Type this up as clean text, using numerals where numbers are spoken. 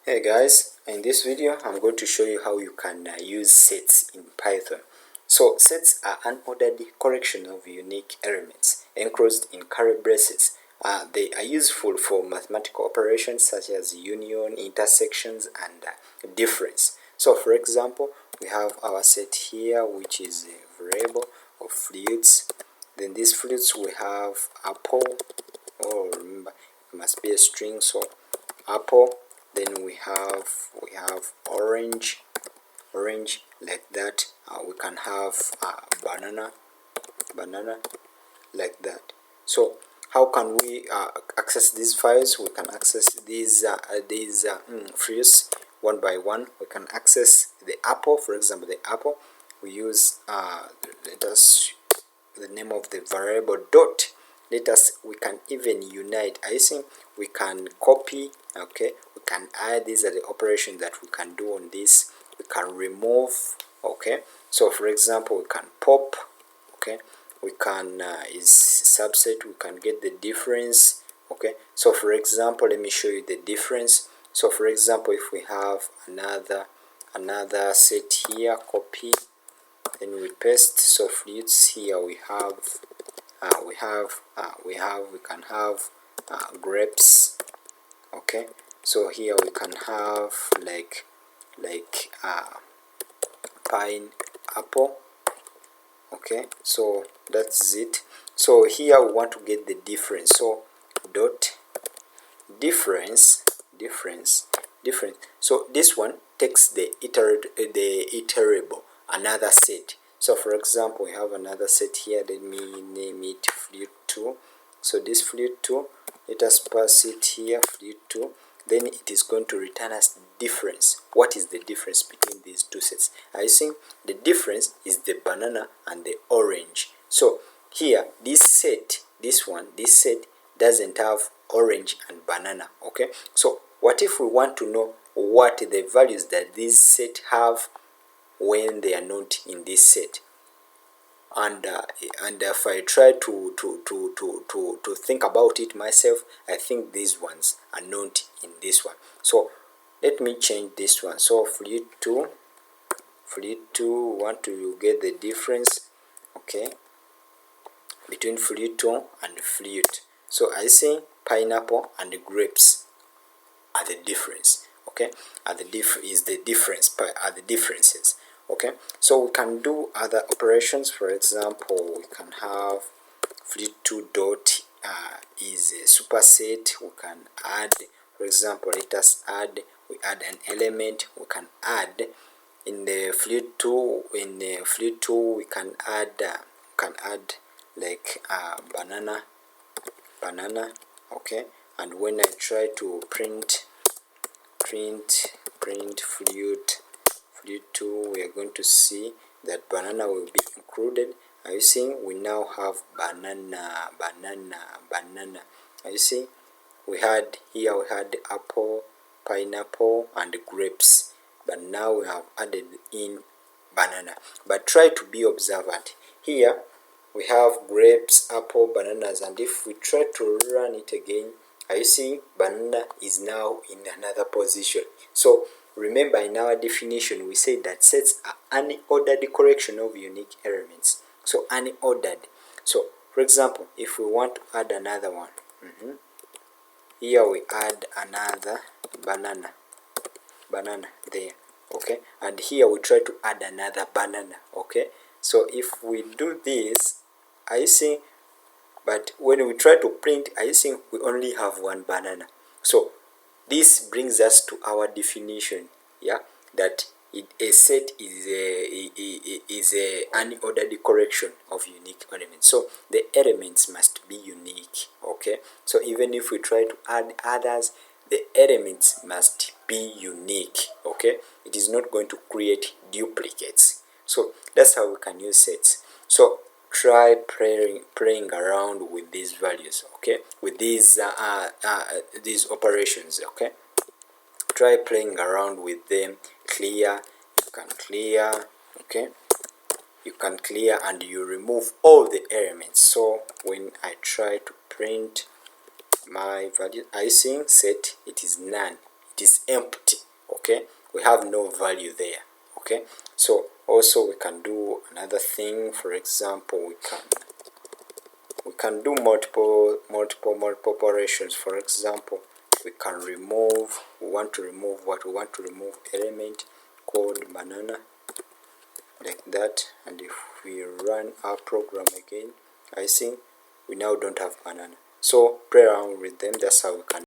Hey guys, in this video I'm going to show you how you can use sets in Python. So sets are unordered collection of unique elements enclosed in curly braces. They are useful for mathematical operations such as union, intersections, and difference. So for example, we have our set here, which is a variable of flutes. Then these flutes we have apple. Oh, remember it must be a string, so apple. Then we have orange like that. We can have banana like that. So how can we access these files? We can access these fruits one by one. We can access the apple. For example, the apple, we use the name of the variable dot. We can even unite. I think we can copy. Okay, we can add. These are the operations that we can do on this. We can remove. Okay, so for example, we can pop. Okay, we can is subset. We can get the difference. Okay, so for example, let me show you the difference. So for example, if we have another set here, copy, then we paste. So flutes here we can have grapes. Okay, so here we can have like pineapple. Okay, so that's it. So here we want to get the difference. So dot difference. So this one takes the iterable another set. So for example, we have another set here. Let me name it flute 2. So this flute 2, let us pass it here, flute 2. Then it is going to return us difference. What is the difference between these two sets? I think the difference is the banana and the orange. So here, this set doesn't have orange and banana. Okay, so what if we want to know what the values that this set have when they are not in this set? And if I try to think about it myself, I think these ones are not in this one. So let me change this one. So flute 2, want to get the difference, okay, between flute 2 and flute. So I say pineapple and grapes are the difference. Okay, are the differences. Okay, so we can do other operations. For example, we can have flute 2 dot is a superset. We can add, for example, let us add. We add an element. We can add in the flute 2. In the flute 2, we can add like banana. Okay, and when I try to print flute 2, we are going to see that banana will be included. Are you seeing? We now have banana. Are you see? We had apple, pineapple, and grapes, but now we have added in banana. But try to be observant. Here we have grapes, apple, bananas, and if we try to run it again, are you seeing? Banana is now in another position. So remember, in our definition we said that sets are unordered collection of unique elements. So unordered. So for example, if we want to add another one, here we add another banana there. Okay, and here we try to add another banana. Okay, so if we do this, are you seeing? But when we try to print, I think we only have one banana. So this brings us to our definition, yeah, that a set is a unordered collection of unique elements. So the elements must be unique. Okay, so even if we try to add others, the elements must be unique. Okay, it is not going to create duplicates. So that's how we can use sets. So try playing around with these values, okay, with these operations. Okay, try playing around with them. Clear, you can clear. Okay, you can clear and you remove all the elements. So when I try to print my value, I think set, it is none. it is empty. Okay, we have no value there. Okay, so also we can do another thing. For example, we can do multiple operations. For example, we can remove, we want to remove element called banana, like that. And if we run our program again, I see we now don't have banana. So play around with them. That's how we can